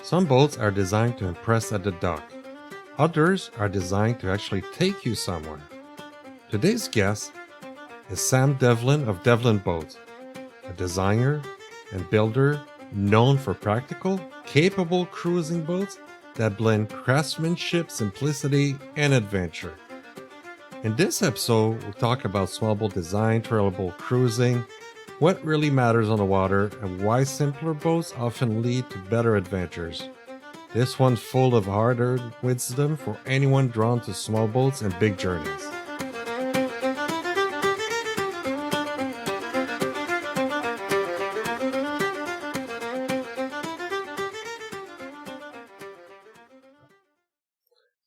Some boats are designed to impress at the dock. Others are designed to actually take you somewhere. Today's guest is Sam Devlin of Devlin Boats, a designer and builder known for practical, capable cruising boats that blend craftsmanship, simplicity, and adventure. In this episode, we'll talk about small boat design, trailable cruising, what really matters on the water, and why simpler boats often lead to better adventures. This one's full of hard-earned wisdom for anyone drawn to small boats and big journeys.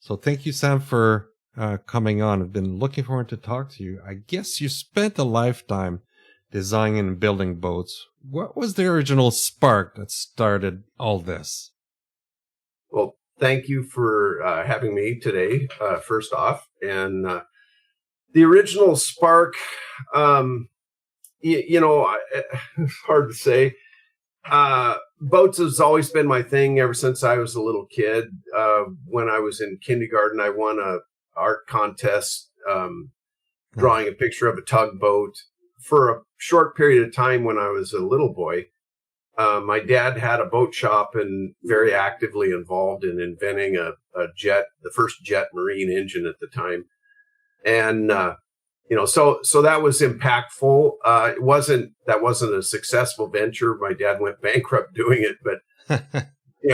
So thank you, Sam, for coming on. I've been looking forward to talk to you. I guess you spent a lifetime designing and building boats. What was the original spark that started all this? Well, thank you for having me today, first off. And the original spark, it's hard to say. Boats has always been my thing ever since I was a little kid. When I was in kindergarten, I won a art contest drawing a picture of a tugboat. For a short period of time when I was a little boy, my dad had a boat shop and very actively involved in inventing a jet, the first jet marine engine at the time. And, so that was impactful. That wasn't a successful venture. My dad went bankrupt doing it, but,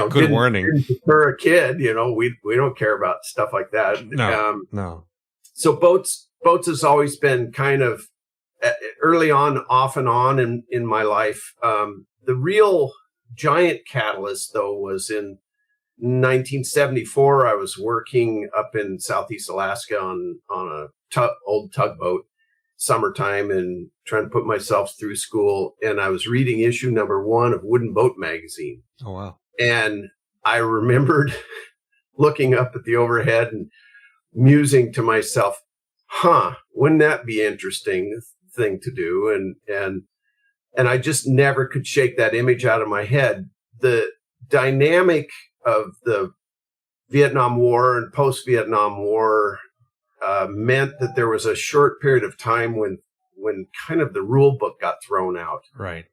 Good warning. For a kid, we don't care about stuff like that. No. So boats has always been kind of early on, off and on in my life. The real giant catalyst, though, was in 1974. I was working up in Southeast Alaska on a old tugboat, summertime, and trying to put myself through school. And I was reading issue number 1 of Wooden Boat magazine. Oh, wow. And I remembered looking up at the overhead and musing to myself, wouldn't that be interesting thing to do? And I just never could shake that image out of my head. The dynamic of the Vietnam War and post-Vietnam War meant that there was a short period of time when kind of the rule book got thrown out. Right.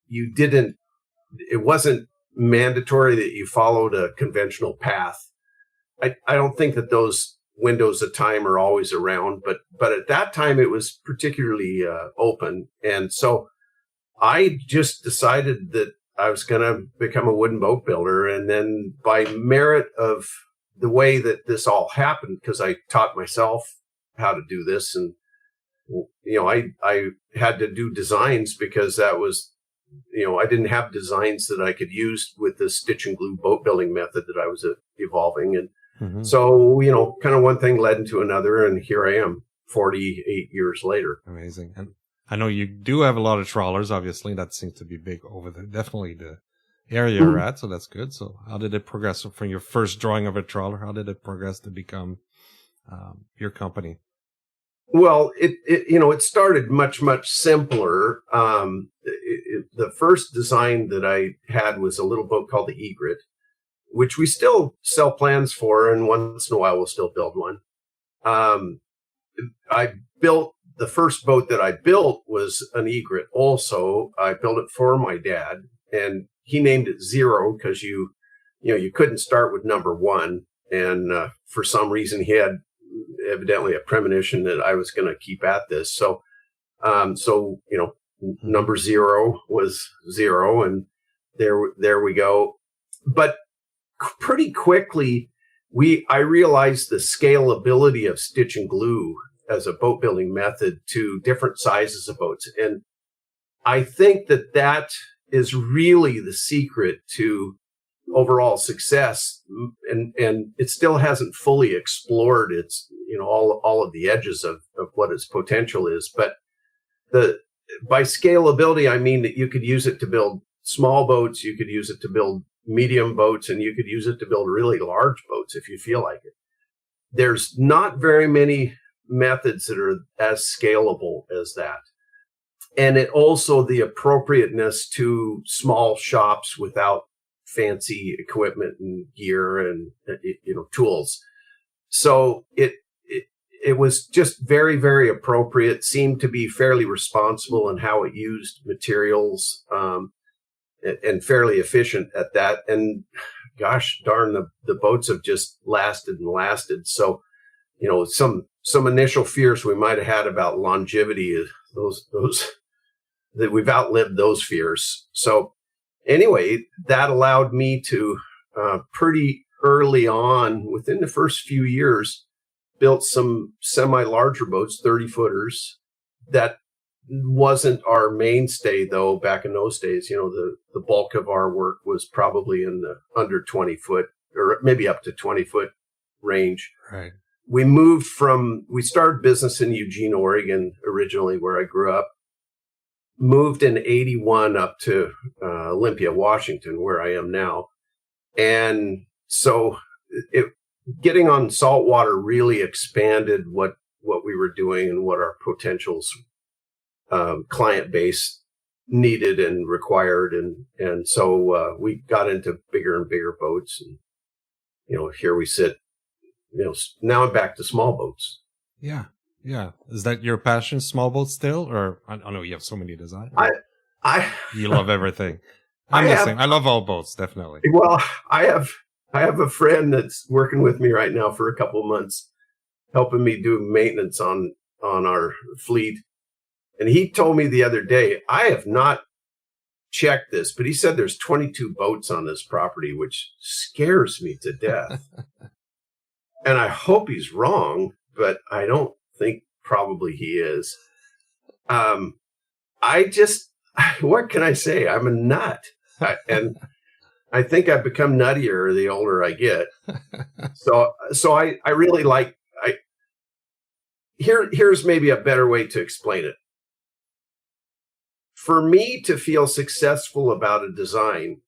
It wasn't mandatory that you followed a conventional path. I don't think that those windows of time are always around, but at that time it was particularly open. And so I just decided that I was going to become a wooden boat builder. And then by merit of the way that this all happened, because I taught myself how to do this, and I had to do designs because that was, I didn't have designs that I could use with the stitch and glue boat building method that I was evolving. And so, kind of one thing led into another, and here I am 48 years later. Amazing. And I know you do have a lot of trawlers, obviously. That seems to be big over there. Definitely the area you're at, so that's good. So how did it progress from your first drawing of a trawler? How did it progress to become your company? Well, it started much, much simpler. The first design that I had was a little boat called the Egret, which we still sell plans for, and once in a while we'll still build one. The first boat that I built was an Egret also. I built it for my dad, and he named it Zero because you couldn't start with number 1. And for some reason, he had evidently a premonition that I was going to keep at this. So, number 0 was 0, and there we go. But pretty quickly, I realized the scalability of stitch and glue as a boat building method to different sizes of boats. And I think that is really the secret to overall success. And it still hasn't fully explored its, all of the edges of what its potential is. But by scalability, I mean that you could use it to build small boats, you could use it to build medium boats, and you could use it to build really large boats if you feel like it. There's not very many methods that are as scalable as that. And it also the appropriateness to small shops without fancy equipment and gear and tools. So it was just very, very appropriate. Seemed to be fairly responsible in how it used materials, and fairly efficient at that. And gosh darn, the boats have just lasted and lasted. So, some initial fears we might have had about longevity, those that we've outlived those fears. So anyway, that allowed me to pretty early on, within the first few years, built some semi-larger boats, 30-footers. That wasn't our mainstay, though, back in those days. The bulk of our work was probably in the under 20-foot or maybe up to 20-foot range. Right. We started business in Eugene, Oregon, originally, where I grew up. Moved in 81 up to Olympia, Washington, where I am now. And so getting on saltwater really expanded what we were doing and what our potentials client base needed and required. And so we got into bigger and bigger boats. And, here we sit, now I'm back to small boats. Yeah. Yeah. Is that your passion, small boats still? Or I know you have so many designs. You love everything. I love all boats, definitely. Well, I have a friend that's working with me right now for a couple of months, helping me do maintenance on our fleet. And he told me the other day, I have not checked this, but he said there's 22 boats on this property, which scares me to death. And I hope he's wrong, but I don't think probably he is. What can I say? I'm a nut. And I think I've become nuttier the older I get. So I really like, here's maybe a better way to explain it. For me to feel successful about a design,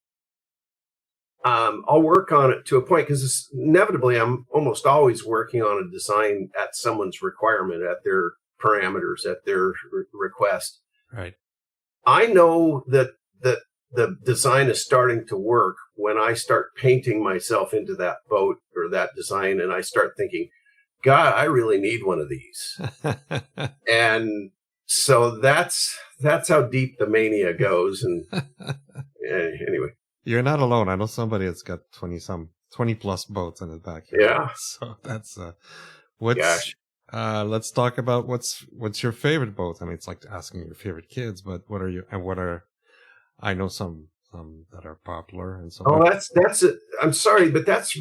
I'll work on it to a point, because inevitably I'm almost always working on a design at someone's requirement, at their parameters, at their request. Right. I know that the design is starting to work when I start painting myself into that boat or that design, and I start thinking, God, I really need one of these. And so that's how deep the mania goes. And anyway. You're not alone. I know somebody that's got 20 plus boats in his backyard. Yeah. So that's gosh. Let's talk about what's your favorite boat. I mean, it's like asking your favorite kids, but what are I know some that are popular and so. Oh, that's I'm sorry, but that's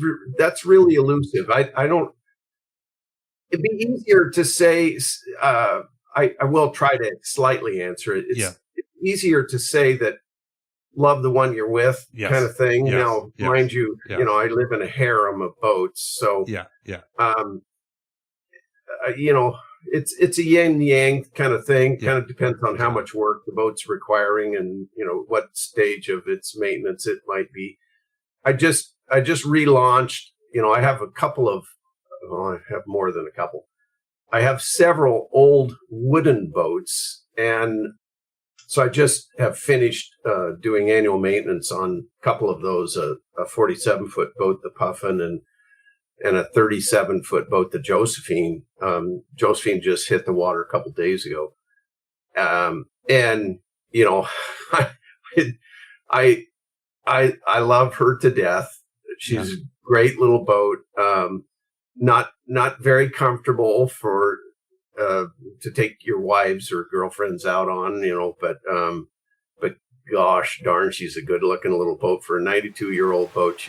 really elusive. I don't. It'd be easier to say. I will try to slightly answer it. It's easier to say that love the one you're with, kind of thing. Yes. Now, mind you, I live in a harem of boats, so it's a yin yang kind of thing. Kind of depends on how much work the boat's requiring and what stage of its maintenance it might be. I just relaunched. I have a couple of. Well, I have more than a couple. I have several old wooden boats, and so I just have finished doing annual maintenance on a couple of those, a 47-foot boat, the Puffin, and a 37-foot boat, the Josephine. Josephine just hit the water a couple days ago. And I love her to death. She's a great little boat. Not very comfortable for to take your wives or girlfriends out on, but gosh darn, she's a good looking little boat for a 92-year-old boat.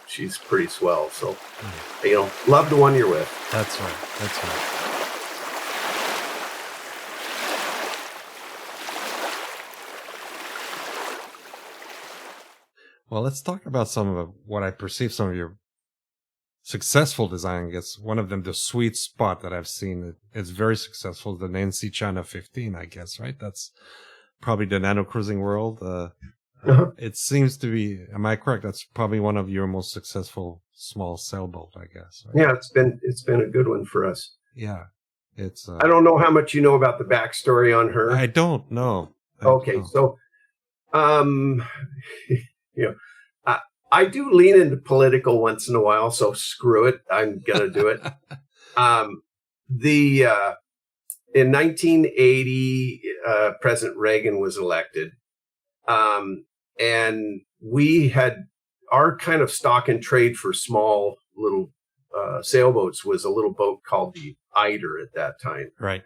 She's pretty swell. So, love the one you're with. That's right. Well, let's talk about some of what I perceive some of your successful design. I guess one of them, the sweet spot that I've seen, it's very successful, the Nancy Chana 15, I guess, right? That's probably the nano cruising world. It seems to be, am I correct? That's probably one of your most successful small sailboat, I guess. Right? Yeah, it's been a good one for us. Yeah. It's I don't know how much you know about the backstory on her. I don't know. Okay. So, I do lean into political once in a while, so screw it. I'm gonna do it. The In 1980, President Reagan was elected, and we had our kind of stock and trade for small little sailboats was a little boat called the Eider at that time, Right.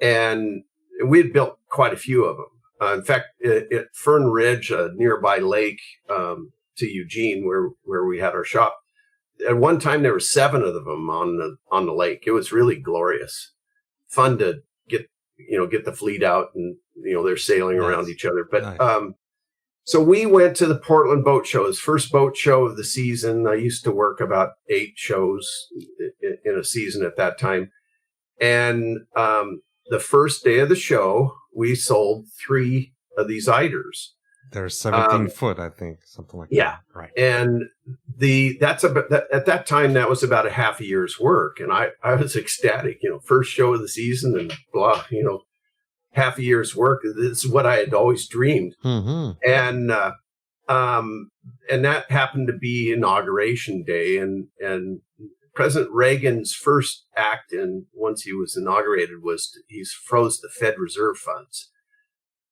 and we had built quite a few of them. In fact, at Fern Ridge, a nearby lake to Eugene, where we had our shop, at one time there were 7 of them on the lake. It was really glorious, fun to get the fleet out, and they're sailing around each other. But so we went to the Portland Boat Show, his first boat show of the season. I used to work about 8 shows in a season at that time, and the first day of the show, we sold 3 of these Eiders. They're 17 foot, I think, something like that. Right. And at that time, that was about a half a year's work. And I was ecstatic, first show of the season and blah, half a year's work. This is what I had always dreamed. Mm-hmm. And that happened to be Inauguration Day. And President Reagan's first act, once he was inaugurated, was he froze the Fed Reserve funds.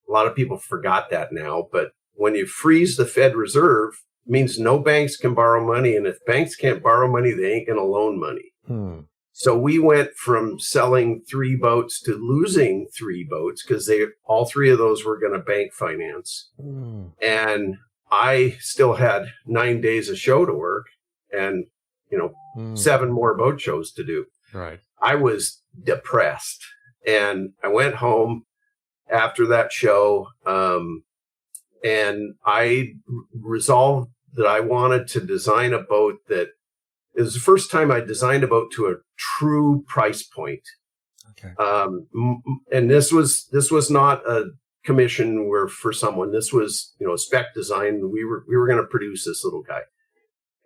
A lot of people forgot that now, but when you freeze the Fed Reserve, it means no banks can borrow money, and if banks can't borrow money, they ain't going to loan money. So we went from selling 3 boats to losing 3 boats because all 3 of those were going to bank finance, and I still had 9 days of show to work, and 7 more boat shows to do. Right. I was depressed, and I went home after that show, and I resolved that I wanted to design a boat that it was the first time I designed a boat to a true price point. Okay. And this was not a commission for someone. This was a spec design. We were going to produce this little guy.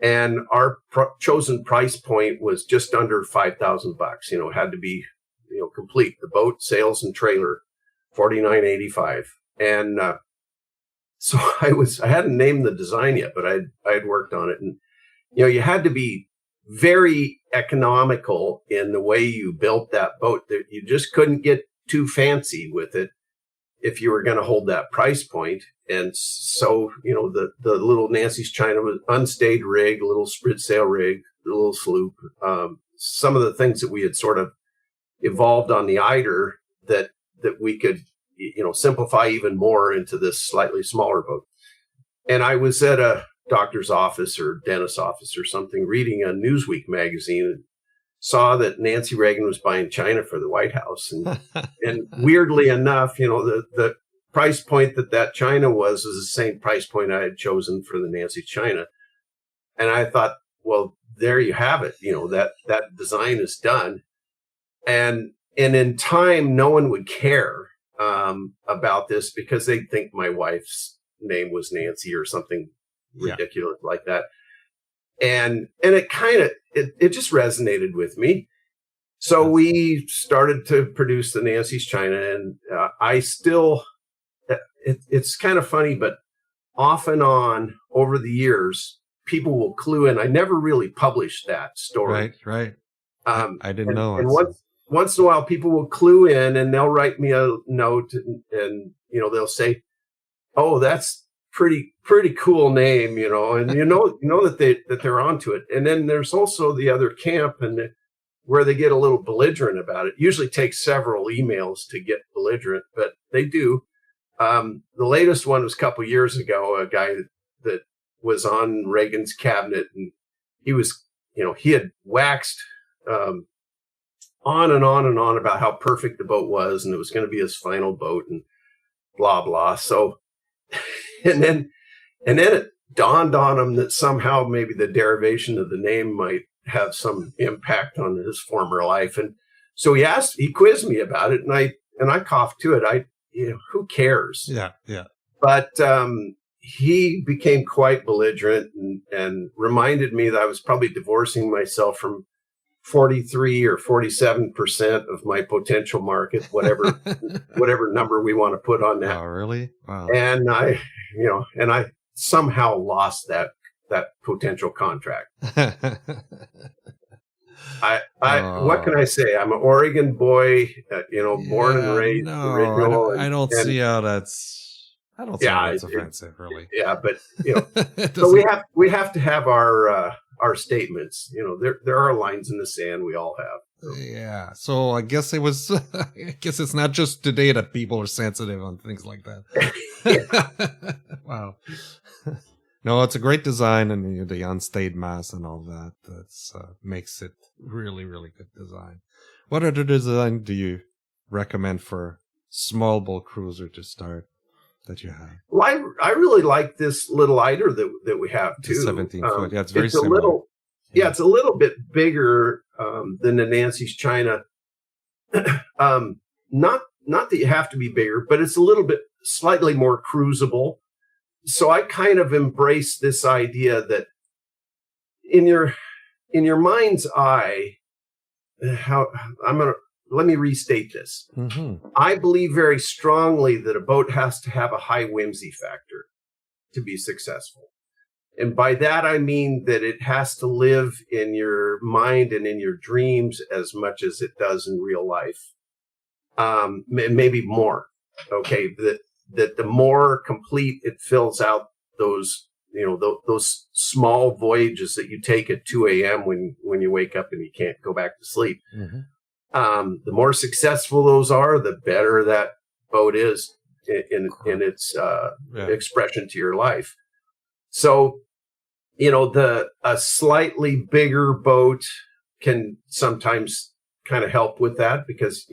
And our chosen price point was just under $5,000. It had to be, complete, the boat, sails, and trailer, $49.85. And so I hadn't named the design yet, but I had worked on it. And you had to be very economical in the way you built that boat. You just couldn't get too fancy with it if you were going to hold that price point. And so, the little Nancy's China was unstayed rig, a little sprit sail rig, a little sloop, some of the things that we had sort of evolved on the Eider that we could, simplify even more into this slightly smaller boat. And I was at a doctor's office or dentist's office or something, reading a Newsweek magazine, and saw that Nancy Reagan was buying China for the White House. And weirdly enough, the price point that China was the same price point I had chosen for the Nancy China. And I thought, well, there you have it. That design is done. And in time, no one would care about this because they'd think my wife's name was Nancy or something ridiculous like that. And it kind of, it just resonated with me. So we started to produce the Nancy's China, and I still, it's kind of funny, but off and on over the years, people will clue in. I never really published that story. Right. I didn't know. And once in a while, people will clue in, and they'll write me a note, and they'll say, "Oh, that's pretty cool name," and that they're onto it. And then there's also the other camp, and where they get a little belligerent about it. Usually takes several emails to get belligerent, but they do. The latest one was a couple of years ago, a guy that was on Reagan's cabinet, and he was, he had waxed on and on and on about how perfect the boat was, and it was going to be his final boat, and blah, blah. So, and then it dawned on him that somehow maybe the derivation of the name might have some impact on his former life. And so he quizzed me about it, and I coughed to it. Who cares? Yeah. But he became quite belligerent and reminded me that I was probably divorcing myself from 43 or 47% of my potential market, whatever number we want to put on that. Oh, really? Wow. And I somehow lost that that potential contract. What can I say? I'm an Oregon boy, born and raised, no, original. I don't see how that's offensive, really. Yeah, but It so doesn't- we have to have our statements. There are lines in the sand we all have. So. Yeah, so I guess it was. I guess it's not just today that people are sensitive on things like that. Wow. No, it's a great design, and the unstayed mass and all that. That's makes it really, really good design. What other design do you recommend for small boat cruiser to start that you have? Well, I really like this little eider that we have too. The 17 foot. Yeah, it's very it's similar. It's a little bit bigger than the Nancy's China. Not that you have to be bigger, but it's a little bit slightly more cruisable. So I kind of embrace this idea that in your mind's eye, let me restate this. Mm-hmm. I believe very strongly that a boat has to have a high whimsy factor to be successful. And by that, I mean that it has to live in your mind and in your dreams as much as it does in real life. Maybe more. Okay. That the more complete it fills out those small voyages that you take at 2 a.m. when you wake up and you can't go back to sleep. Mm-hmm. The more successful those are, the better that boat is in its expression to your life. So, a slightly bigger boat can sometimes kind of help with that because,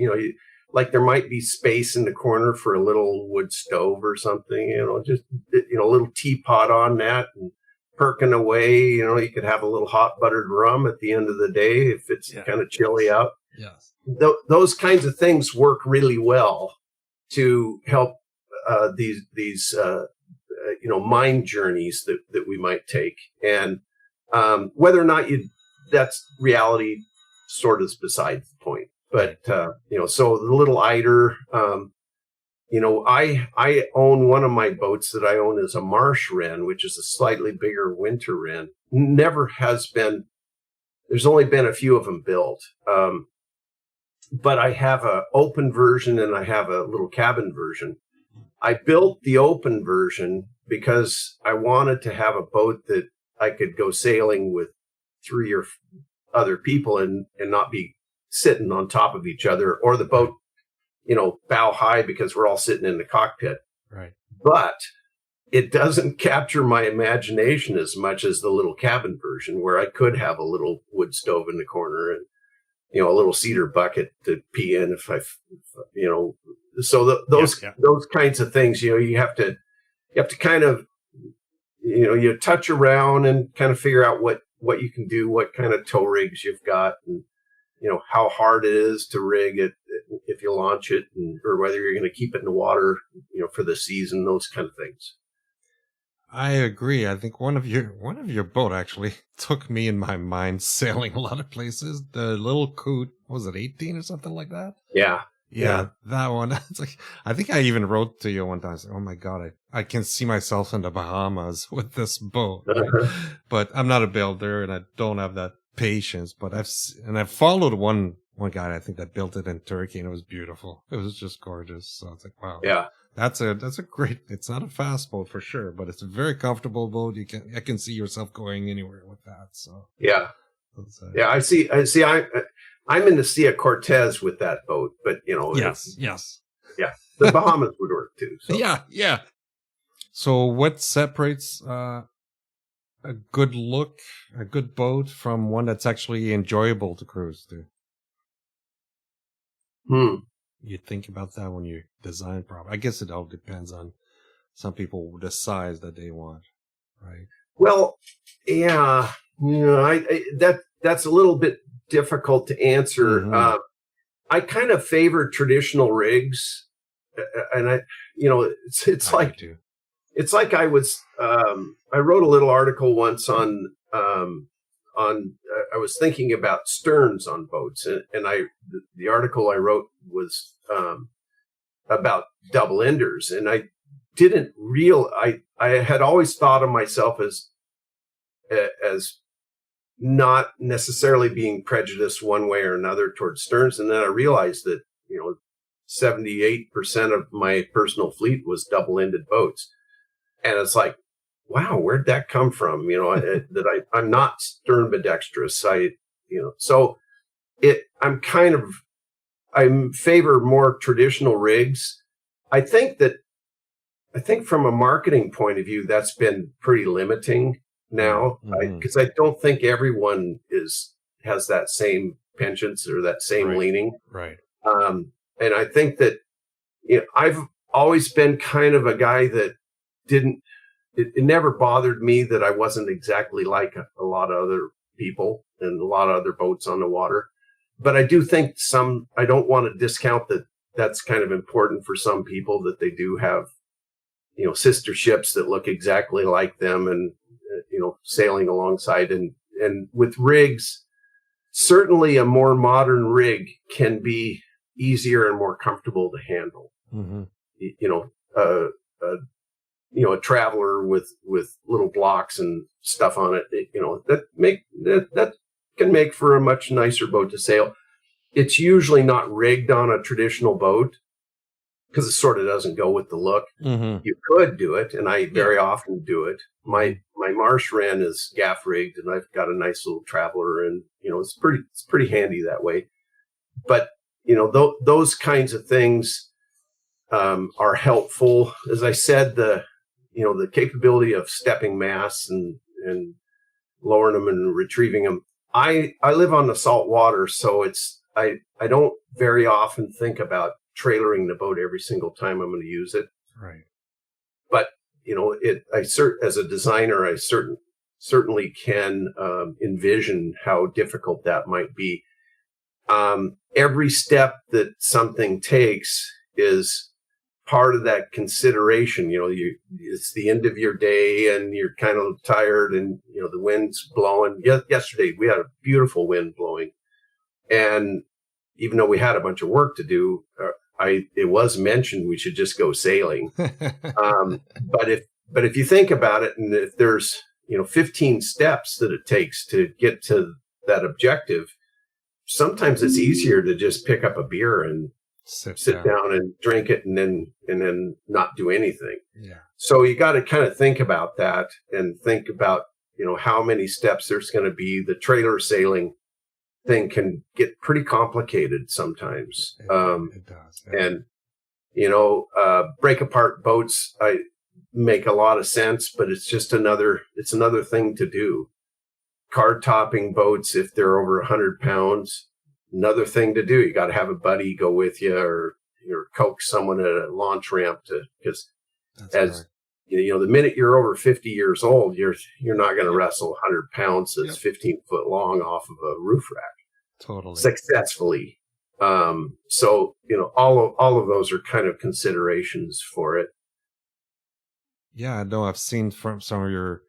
like there might be space in the corner for a little wood stove or something, just, a little teapot on that and perking away. You could have a little hot buttered rum at the end of the day if it's kind of chilly out. Yes. Those kinds of things work really well to help these mind journeys that we might take. And whether or not that's reality sort of is beside the point. But, so the little eider, I own one of my boats that I own is a marsh wren, which is a slightly bigger winter wren. There's only been a few of them built. But I have an open version and I have a little cabin version. I built the open version because I wanted to have a boat that I could go sailing with 3 or other people and not be sitting on top of each other or the boat, bow high because we're all sitting in the cockpit. Right. But it doesn't capture my imagination as much as the little cabin version where I could have a little wood stove in the corner and, a little cedar bucket to pee in those kinds of things, you have to kind of, you touch around and kind of figure out what you can do, what kind of tow rigs you've got and, how hard it is to rig it if you launch it or whether you're going to keep it in the water, for the season, those kind of things. I agree. I think one of your boat actually took me in my mind sailing a lot of places. The little coot, was it 18 or something like that? Yeah. Yeah, that one. It's like, I think I even wrote to you one time, oh my God, I can see myself in the Bahamas with this boat. But I'm not a builder and I don't have that patience, but I've followed one guy, I think, that built it in Turkey and it was beautiful. It was just gorgeous. So it's like, wow. Yeah. That's a great, it's not a fast boat for sure, but it's a very comfortable boat. I can see yourself going anywhere with that. So yeah. I see. I'm in the Sea of Cortez with that boat, but yes. Yeah. The Bahamas would work too. So. Yeah. So what separates, a good boat from one that's actually enjoyable to cruise to? You think about that when you design property. I guess it all depends on some people, the size that they want, right? Well, yeah, that's a little bit difficult to answer. Mm-hmm. I kind of favor traditional rigs, and it's like I was. I wrote a little article once on. I was thinking about sterns on boats, and the article I wrote was about double enders, and I didn't I had always thought of myself as as not necessarily being prejudiced one way or another towards sterns. And then I realized that, 78% of my personal fleet was double-ended boats. And it's like, wow, where'd that come from? I'm not stern ambidextrous. So I favor more traditional rigs. I think from a marketing point of view, that's been pretty limiting now, because I don't think everyone has that same penchant or that same leaning. Right. And I think that, I've always been kind of a guy that it never bothered me that I wasn't exactly like a lot of other people and a lot of other boats on the water. But I do think I don't want to discount that that's kind of important for some people, that they do have, sister ships that look exactly like them and, sailing alongside. And with rigs, certainly a more modern rig can be easier and more comfortable to handle. Mm-hmm. A Traveler with little blocks and stuff on it, that can make for a much nicer boat to sail. It's usually not rigged on a traditional boat because it sort of doesn't go with the look. Mm-hmm. You could do it, and I very often do it. My Marsh Wren is gaff rigged, and I've got a nice little Traveler, and it's pretty handy that way. But those kinds of things are helpful. As I said, the capability of stepping masts and lowering them and retrieving them. I live on the salt water, so I don't very often think about trailering the boat every single time I'm going to use it. Right. But as a designer, I certainly can envision how difficult that might be. Every step that something takes is part of that consideration. It's the end of your day and you're kind of tired and, the wind's blowing. Yesterday we had a beautiful wind blowing, and even though we had a bunch of work to do, it was mentioned we should just go sailing. But if you think about it, and if there's, 15 steps that it takes to get to that objective, sometimes it's easier to just pick up a beer and sit down and drink it and then not do anything. Yeah. So you got to kind of think about that and think about, how many steps there's going to be. The trailer sailing thing can get pretty complicated sometimes. It does. Yeah. And, break apart boats, I make a lot of sense, but it's another thing to do. Card topping boats, if they're over 100 pounds, another thing to do. You got to have a buddy go with you, or coax someone at a launch ramp because the minute you're over 50 years old, you're not going to wrestle 100 pounds that's 15 foot long off of a roof rack totally successfully. So all of those are kind of considerations for it. Yeah, I know. I've seen from some of your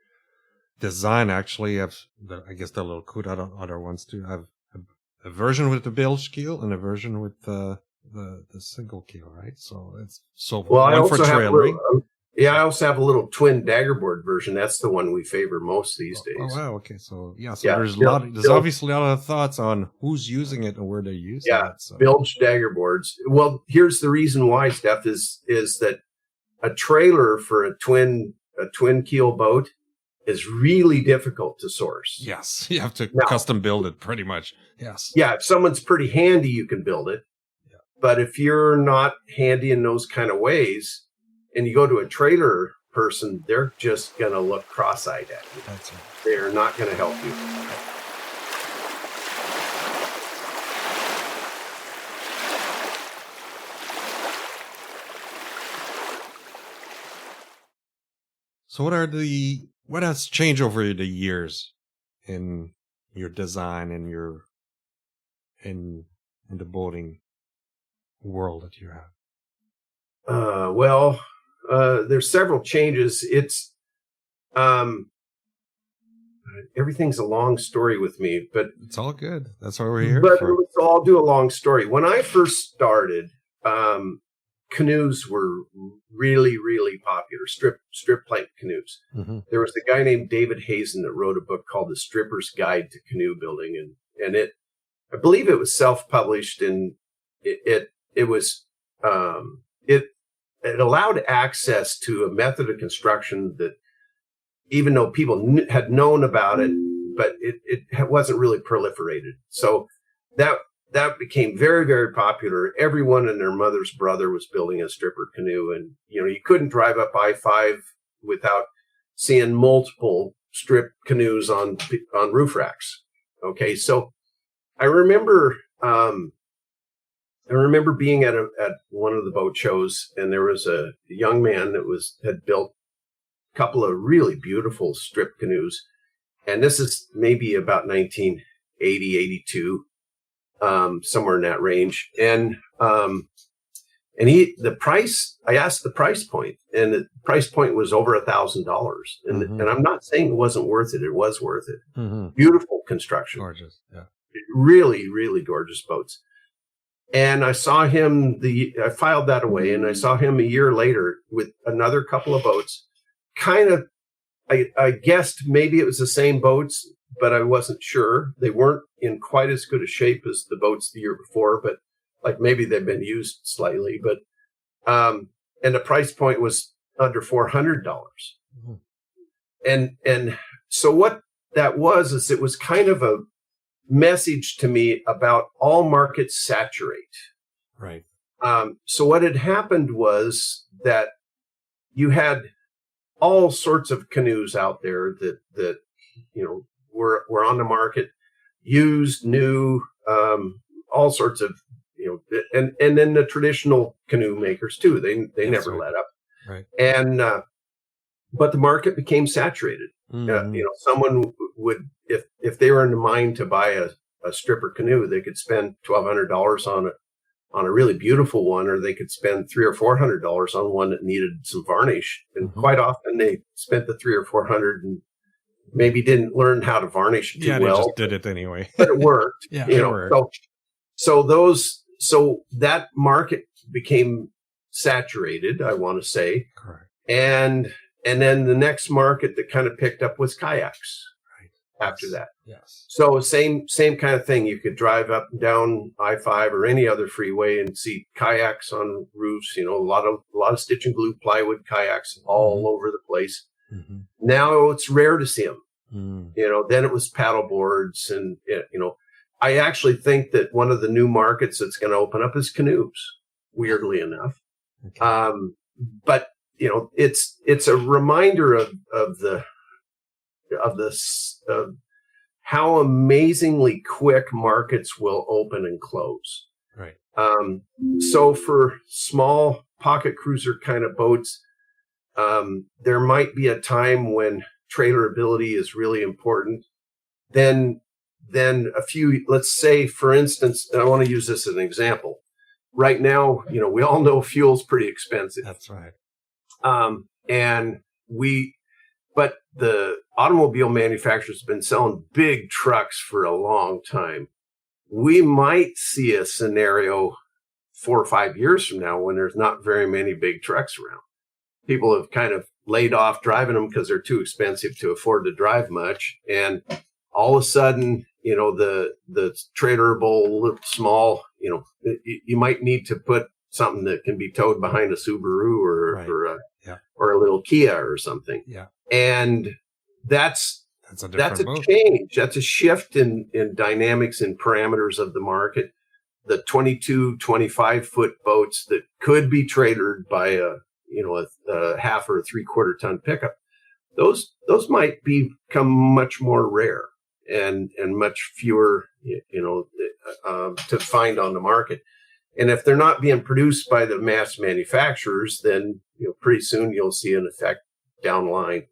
design. Actually, I guess the little cuda other ones too. I've a version with the bilge keel and a version with the single keel, right? So it's one for trailering. I also have a little twin daggerboard version. That's the one we favor most these days. Oh wow, okay. So there's obviously a lot of thoughts on who's using it and where they use it. Yeah, so. Bilge daggerboards. Well, here's the reason why, Steph, is that a trailer for a twin keel boat is really difficult to source. Yes, you have to custom build it pretty much. Yes. Yeah, if someone's pretty handy, you can build it. Yeah. But if you're not handy in those kind of ways, and you go to a trailer person, they're just going to look cross-eyed at you. That's right. They're not going to help you. So what has changed over the years in your design and in the boating world that you have? There's several changes. It's everything's a long story with me, but it's all good. That's what we're here for. But I'll do a long story. When I first started, canoes were really, really popular. Strip plank canoes. Mm-hmm. There was a guy named David Hazen that wrote a book called The Stripper's Guide to Canoe Building, and it, I believe it was self-published, and it was it allowed access to a method of construction that, even though people had known about it, but it wasn't really proliferated. So that became very, very popular. Everyone and their mother's brother was building a stripper canoe, and you couldn't drive up I-5 without seeing multiple strip canoes on roof racks. Okay, so I remember being at one of the boat shows, and there was a young man that had built a couple of really beautiful strip canoes, and this is maybe about 1980, 82, somewhere in that range. And I asked the price point, and the price point was over $1,000. And I'm not saying it wasn't worth it. It was worth it. Mm-hmm. Beautiful construction. Gorgeous. Yeah. Really, really gorgeous boats. And I saw him, I filed that away, and I saw him a year later with another couple of boats. Kind of, I guessed maybe it was the same boats, but I wasn't sure. They weren't in quite as good a shape as the boats the year before, but like maybe they've been used slightly. But and the price point was under $400. Mm-hmm. And so what that was is it was kind of a message to me about all markets saturate. Right. So what had happened was that you had all sorts of canoes out there that were on the market, used, new, all sorts of, and then the traditional canoe makers too. They never right. let up. Right. And but the market became saturated. Mm-hmm. Someone would, if they were in the mind to buy a stripper canoe, they could spend $1,200 on a really beautiful one, or they could spend $300 or $400 on one that needed some varnish. And mm-hmm. quite often they spent the $300 or $400 and maybe didn't learn how to varnish too well. Yeah, they just did it anyway. But it worked. Yeah, it worked. So that market became saturated, I want to say. Correct. And then the next market that kind of picked up was kayaks. Right. After that. Yes. So same kind of thing. You could drive up and down I-5 or any other freeway and see kayaks on roofs, a lot of stitch and glue plywood kayaks all mm-hmm. over the place. Mm-hmm. Now it's rare to see them. Mm. Then it was paddle boards, and I actually think that one of the new markets that's going to open up is canoes, weirdly enough. Okay. But it's a reminder of how amazingly quick markets will open and close. Right. So for small pocket cruiser kind of boats, there might be a time when trailerability is really important. Then let's say, for instance, and I want to use this as an example. Right now, we all know fuel's pretty expensive. That's right. But the automobile manufacturers have been selling big trucks for a long time. We might see a scenario 4 or 5 years from now when there's not very many big trucks around. People have kind of laid off driving them because they're too expensive to afford to drive much. And all of a sudden, the trailerable, small, you might need to put something that can be towed behind a Subaru or a little Kia or something. Yeah. And that's a change. That's a shift in dynamics and parameters of the market. The 22, 25-foot boats that could be trailered by a half or a 3/4 ton pickup, those might become much more rare and much fewer, to find on the market. And if they're not being produced by the mass manufacturers, then pretty soon you'll see an effect down the line.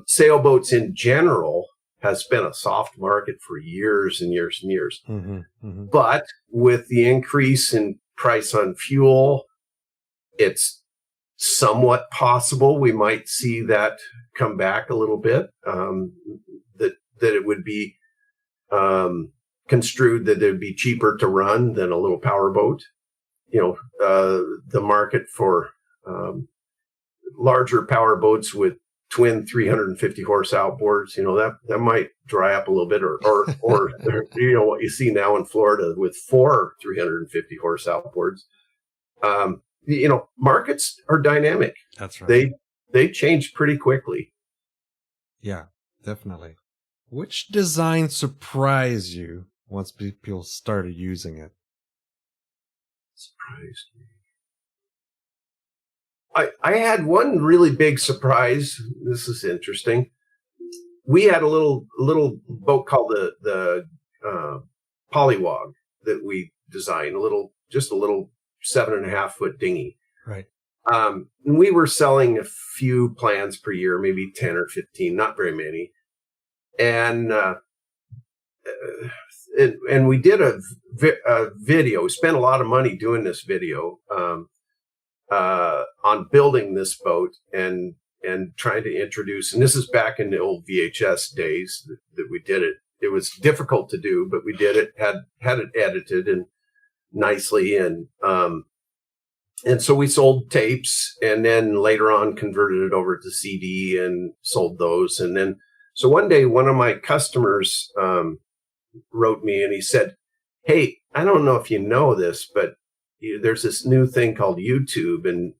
Sailboats in general has been a soft market for years and years and years. Mm-hmm, mm-hmm. But with the increase in price on fuel, it's somewhat possible we might see that come back a little bit, that it would be construed that it would be cheaper to run than a little power boat. the market for larger power boats with twin 350 horse outboards, that might dry up a little bit, or what you see now in Florida with 4 350 horse outboards. Markets are dynamic. That's right. They change pretty quickly. Yeah, definitely. Which design surprised you once people started using it? Surprised me. I had one really big surprise. This is interesting. We had a little boat called the Polywog that we designed. Just a little 7.5 foot dinghy. Right. And we were selling a few plans per year, maybe 10 or 15, not very many. And we did a video. We spent a lot of money doing this video on building this boat and trying to introduce. And this is back in the old VHS days that we did it. It was difficult to do, but we did it. Had it edited and nicely, and so we sold tapes, and then later on converted it over to CD and sold those. And then so one day, one of my customers wrote me, and he said, "Hey, I don't know if you know this, but there's this new thing called YouTube, and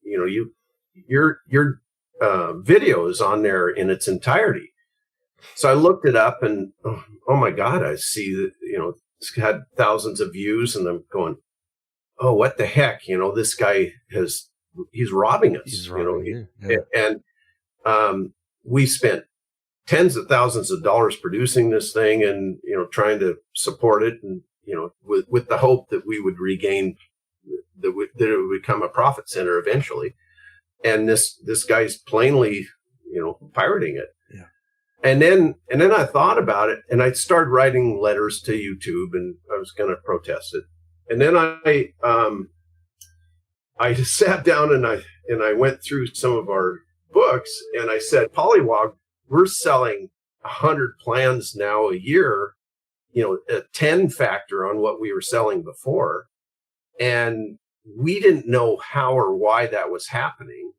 your video is on there in its entirety." So I looked it up, and oh my God, I see that it's had thousands of views, and I'm going, "Oh, what the heck? This guy he's robbing us." He's robbing you. Yeah. And we spent tens of thousands of dollars producing this thing, and trying to support it, and with the hope that we would regain that it would become a profit center eventually. And this guy's plainly pirating it. Yeah. And then I thought about it, and I started writing letters to YouTube, and I was going to protest it. And then I just sat down and I went through some of our books, and I said, "Polywog, we're selling 100 plans now a year, a 10 factor on what we were selling before." And we didn't know how or why that was happening,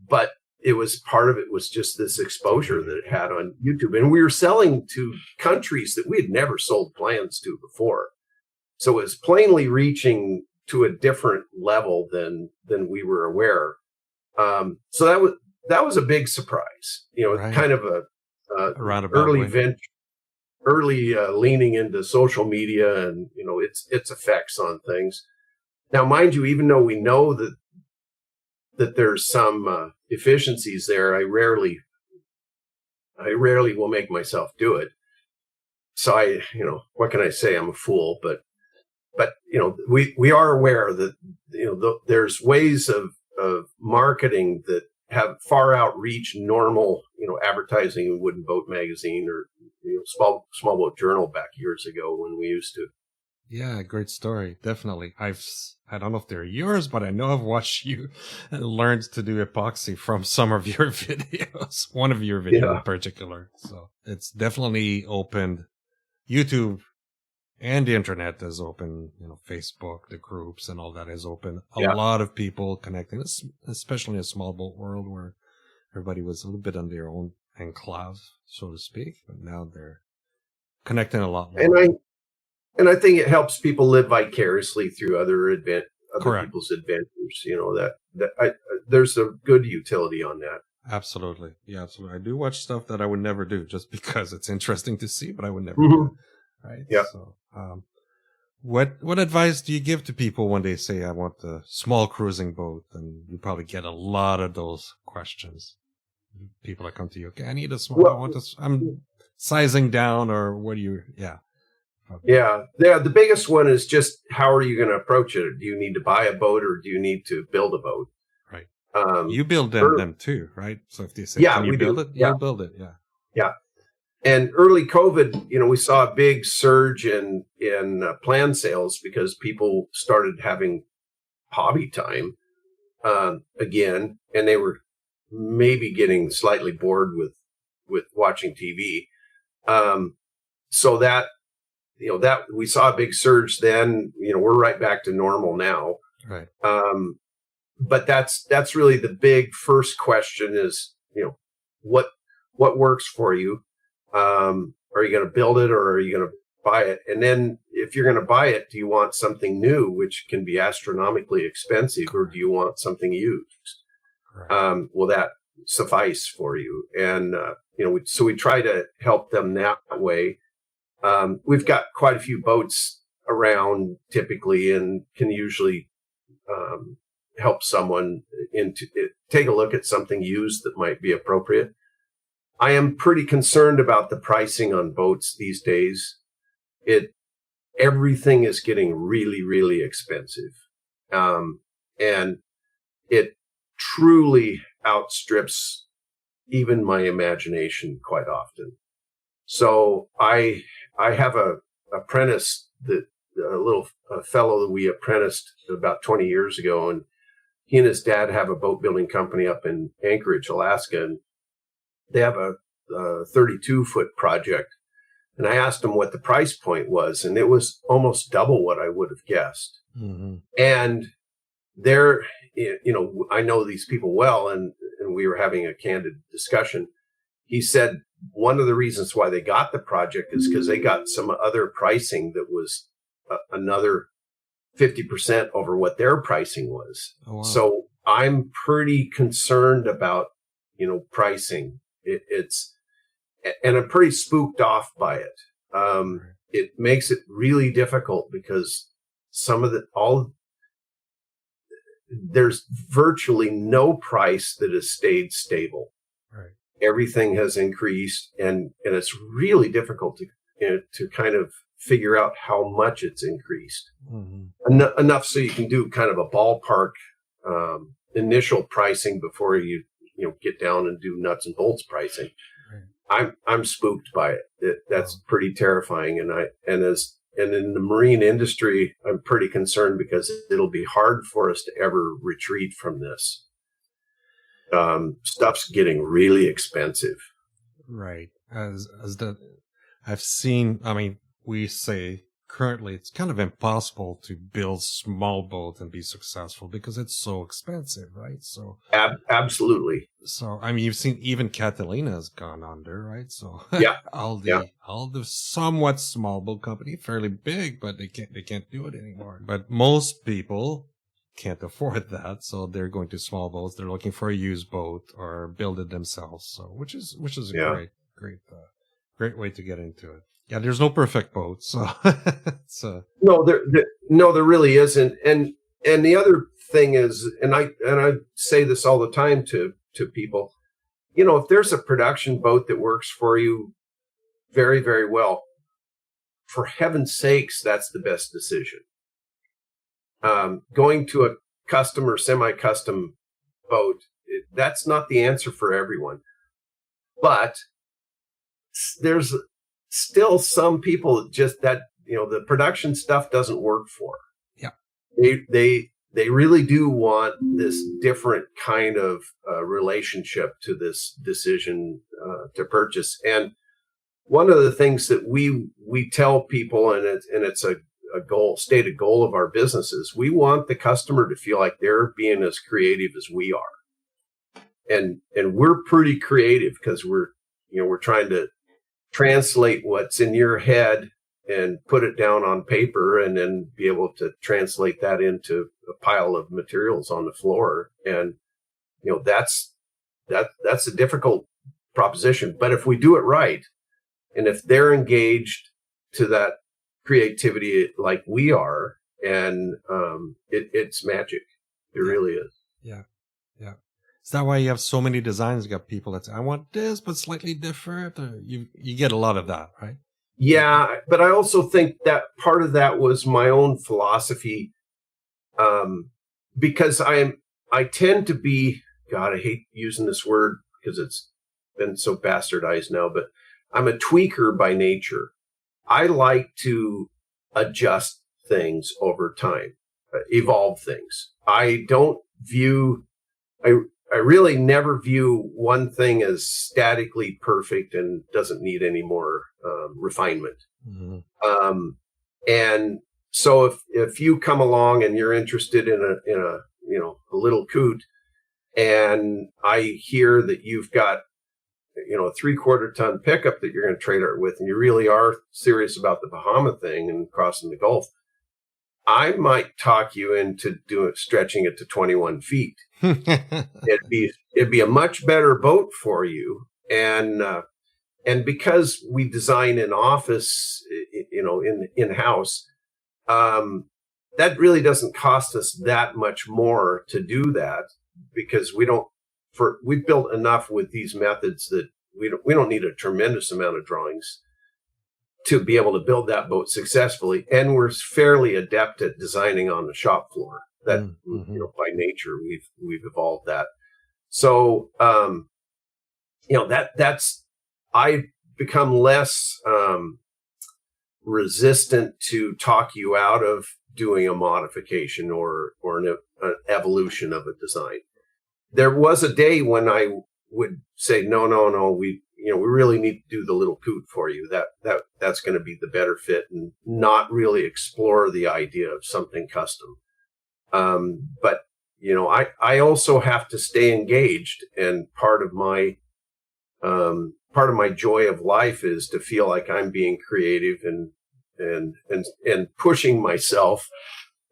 but it was part of it was just this exposure that it had on YouTube. And we were selling to countries that we had never sold plans to before. So it was plainly reaching to a different level than we were aware. So that was a big surprise, Right. Kind of a early leaning into social media and, its effects on things. Now, mind you, even though we know that there's some efficiencies there, I rarely will make myself do it. So what can I say? I'm a fool, but we are aware that there's ways of marketing that have far outreach normal advertising in Wooden Boat Magazine or small boat journal back years ago when we used to. Yeah, great story. Definitely. I don't know if they're yours, but I know I've watched you and learned to do epoxy from some of your videos, one of your videos in particular. So it's definitely opened. YouTube and the internet is open, Facebook, the groups and all that is open. A lot of people connecting, especially in a small boat world where everybody was a little bit on their own enclave, so to speak, but now they're connecting a lot more. And I think it helps people live vicariously through other Correct. people's adventures. There's a good utility on that. Absolutely. Yeah, absolutely. I do watch stuff that I would never do just because it's interesting to see, but I would never do it. Right? Yeah. So, what advice do you give to people when they say, "I want a small cruising boat"? And you probably get a lot of those questions. People that come to you, "Okay, I need a small, I'm sizing down," or what do you, Yeah. The biggest one is just how are you going to approach it? Do you need to buy a boat or do you need to build a boat? Right. You build them too, right? So if they say, "Can you build it?" You'll build it. Yeah. Yeah. And early COVID, we saw a big surge in plan sales because people started having hobby time again, and they were maybe getting slightly bored with watching TV. So that we saw a big surge then. We're right back to normal now. Right. But that's really the big first question is, what works for you? Are you going to build it or are you going to buy it? And then if you're going to buy it, do you want something new, which can be astronomically expensive, or do you want something used? Right. Will that suffice for you? And, so we try to help them that way. We've got quite a few boats around typically and can usually help someone take a look at something used that might be appropriate. I am pretty concerned about the pricing on boats these days. Everything is getting really, really expensive. And it truly outstrips even my imagination quite often. So I have a apprentice a fellow that we apprenticed about 20 years ago, and he and his dad have a boat building company up in Anchorage, Alaska, and they have a 32-foot project. And I asked him what the price point was, and it was almost double what I would have guessed. Mm-hmm. And I know these people well, and we were having a candid discussion. He said one of the reasons why they got the project is because they got some other pricing that was another 50% over what their pricing was. Oh, wow. So I'm pretty concerned about, pricing. And I'm pretty spooked off by it. It makes it really difficult because there's virtually no price that has stayed stable. Right. Everything has increased, and it's really difficult to kind of figure out how much it's increased. Mm-hmm. Enough so you can do kind of a ballpark initial pricing before you get down and do nuts and bolts pricing. Right. I'm spooked by it. That's pretty terrifying, and in the marine industry, I'm pretty concerned because it'll be hard for us to ever retreat from this. Stuff's getting really expensive. Right. I've seen, we say currently it's kind of impossible to build small boat and be successful because it's so expensive, right? So absolutely. So you've seen even Catalina has gone under, right? So yeah, all the somewhat small boat company, fairly big, but they can't do it anymore. But most people can't afford that, so they're going to small boats. They're looking for a used boat or build it themselves. So which is a great way to get into it. Yeah, there's no perfect boat, so no, there really isn't. And the other thing is, and I say this all the time to people, if there's a production boat that works for you very, very well, for heaven's sakes, that's the best decision. Going to a custom or semi-custom boat, that's not the answer for everyone. But there's still some people just that, the production stuff doesn't work for. Yeah. They really do want this different kind of relationship to this decision to purchase. And one of the things that we tell people, and it's a stated goal of our business, is we want the customer to feel like they're being as creative as we are. And we're pretty creative because we're trying to translate what's in your head and put it down on paper and then be able to translate that into a pile of materials on the floor. And, that's a difficult proposition. But if we do it right, and if they're engaged to that creativity like we are, and it's magic. It really is. Yeah. Yeah. Is that why you have so many designs? You got people that say, I want this, but slightly different. You get a lot of that, right? Yeah, but I also think that part of that was my own philosophy, because I tend to be, God, I hate using this word because it's been so bastardized now, but I'm a tweaker by nature. I like to adjust things over time, evolve things. I really never view one thing as statically perfect and doesn't need any more refinement. Mm-hmm. And So if you come along and you're interested in a little coot, and I hear that you've got a 3/4 ton pickup that you're going to trade it with, and you really are serious about the Bahama thing and crossing the Gulf, I might talk you into stretching it to 21 feet. It'd be a much better boat for you, and because we design in office, in house, that really doesn't cost us that much more to do that, because we've built enough with these methods that we don't need a tremendous amount of drawings to be able to build that boat successfully. And we're fairly adept at designing on the shop floor. That by nature we've evolved that. So that's I've become less resistant to talk you out of doing a modification or an evolution of a design. There was a day when I would say, no, we really need to do the little coot for you. That's going to be the better fit, and not really explore the idea of something custom. But I also have to stay engaged, and part of my joy of life is to feel like I'm being creative and pushing myself.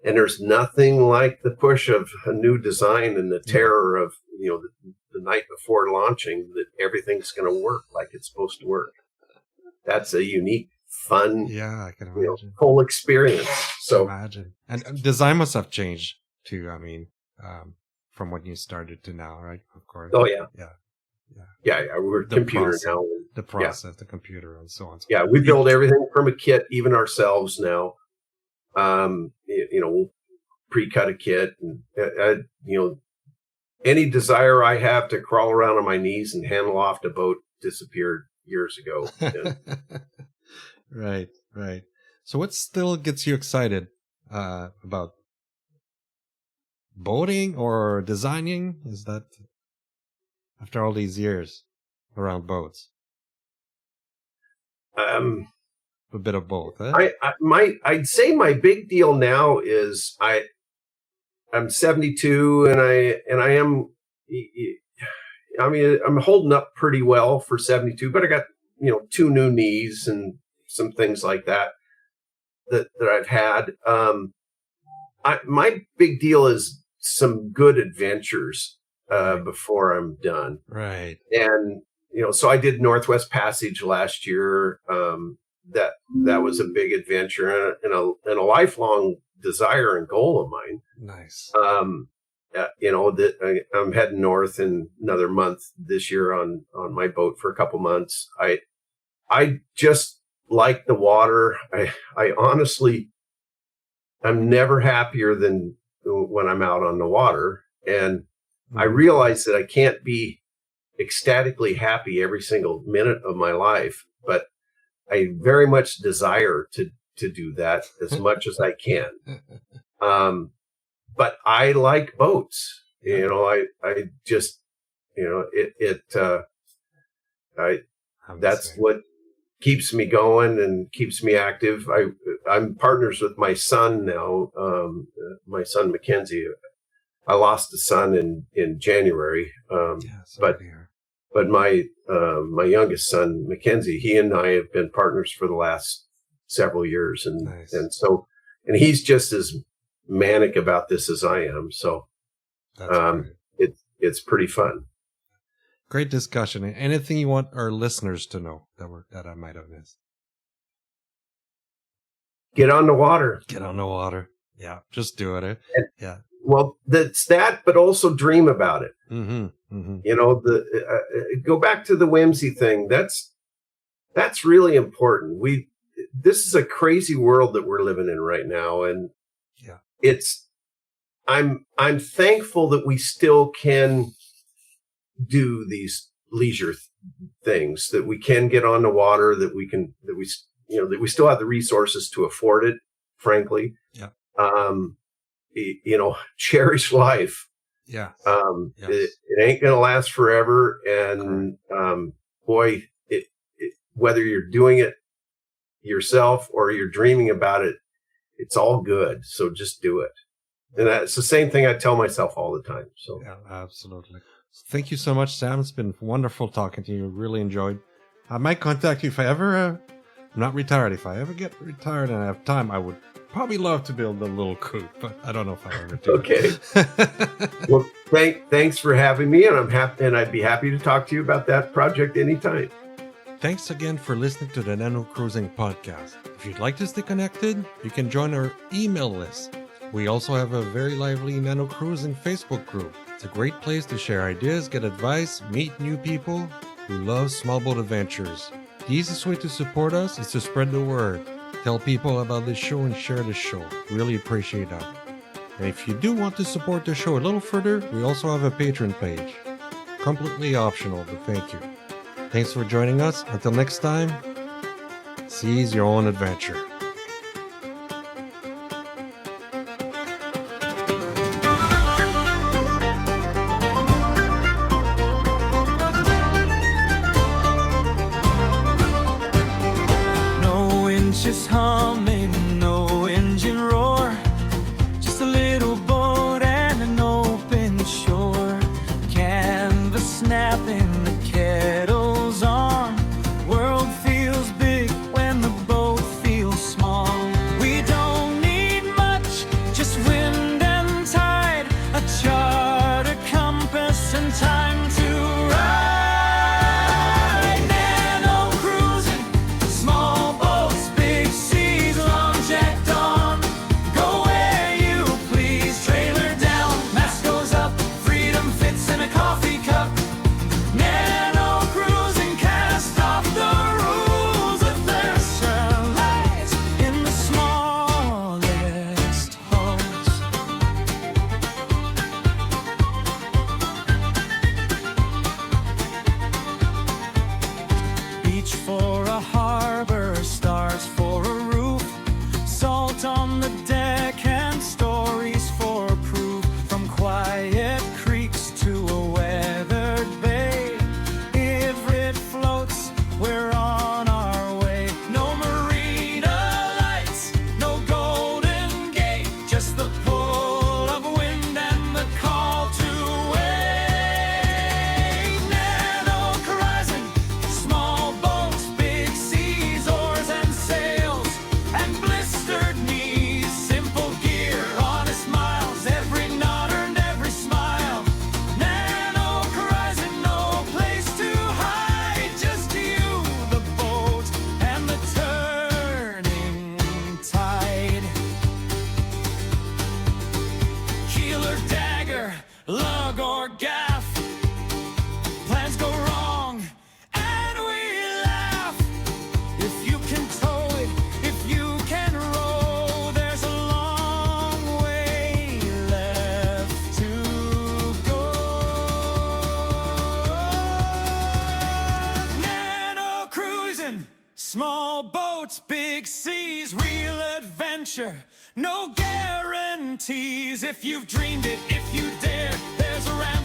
And there's nothing like the push of a new design and the terror of, the night before launching that everything's going to work like it's supposed to work. That's a unique, fun, I can imagine. Whole experience. So imagine. And design must have changed too. I mean, from when you started to now, right? Of course. Oh yeah. Yeah. We're The computer process, now. The process, the computer, and so on. Yeah, we build everything from a kit, even ourselves now. We'll pre-cut a kit, and any desire I have to crawl around on my knees and hand loft a boat disappeared years ago. Right. So what still gets you excited about boating or designing? Is that after all these years around boats? A bit of both. Eh? I'd say my big deal now is I'm 72, and I am. I mean, I'm holding up pretty well for 72, but I got 2 new knees and some things like that I've had. My big deal is some good adventures before I'm done. Right. And so I did Northwest Passage last year. That was a big adventure and a lifelong desire and goal of mine. Nice. I'm heading north in another month this year on my boat for a couple months. I just like the water. I honestly, I'm never happier than when I'm out on the water. And I realize that I can't be ecstatically happy every single minute of my life, but I very much desire to do that as much as I can. But I like boats. I just, that's what keeps me going and keeps me active. I'm partners with my son now. My son Mackenzie. I lost a son in January. But my youngest son Mackenzie, he and I have been partners for the last several years, and nice. and he's just as manic about this as I am. So it's pretty fun. Great discussion. Anything you want our listeners to know that I might have missed? Get on the water. Get on the water. Yeah, just do it. Yeah. Well, that's that, but also dream about it. Mm-hmm. Mm-hmm. Go back to the whimsy thing. That's really important. This is a crazy world that we're living in right now, and I'm thankful that we still can do these leisure things, that we can get on the water, that we still have the resources to afford it. Frankly, cherish life. Yeah. Yes. It ain't going to last forever. And, whether you're doing it yourself or you're dreaming about it, It's all good. So just do it. And that's the same thing I tell myself all the time. So Yeah, absolutely. Thank you so much, Sam. It's been wonderful talking to you. Really enjoyed. I might contact you if I ever, I'm not retired. If I ever get retired and I have time, I would probably love to build a little coop, but I don't know if I ever do. Okay. Well, thanks for having me, and I'd be happy to talk to you about that project anytime. Thanks again for listening to the Nano Cruising Podcast. If you'd like to stay connected, you can join our email list. We also have a very lively Nano Cruising Facebook group. It's a great place to share ideas, get advice, meet new people who love small boat adventures. The easiest way to support us is to spread the word. Tell people about this show and share the show. Really appreciate that. And if you do want to support the show a little further, we also have a Patreon page. Completely optional, but thank you. Thanks for joining us. Until next time, seize your own adventure. No winches humming, no engine roar, just a little boat and an open shore. Canvas snapping, the kettle's on. World feels big when the boat feels small. We don't need much, just wind and tide, a chart, a compass, and time to ride. Nano cruising, small boats, big seas, long jack dawn. Go where you please, trailer down, mask goes up, freedom fits in a coffee cup. Nano cruising, cast off the rules of their lies in the smallest hulls. Beach for a harbor, stars for a roof, salt on the deck and stories for proof. From quiet creeks to a weathered bay, if it floats, we're on our way. No marina lights, no golden gate, just the pull of wind and the call to wait. Nano horizon, small boats, big seas, oars and sails, and blistered knees. Simple gear, honest miles, every nod earned every smile. Nano horizon, no place to hide, just you, the boat, and the turning tide. Keel or dagger, lug or gaff, plans go wrong and we laugh. If you can tow it, if you can row, there's a long way left to go. Nano cruising, small boats, big seas, real adventure, no guarantees. If you've dreamed it, if you dare, there's a ramp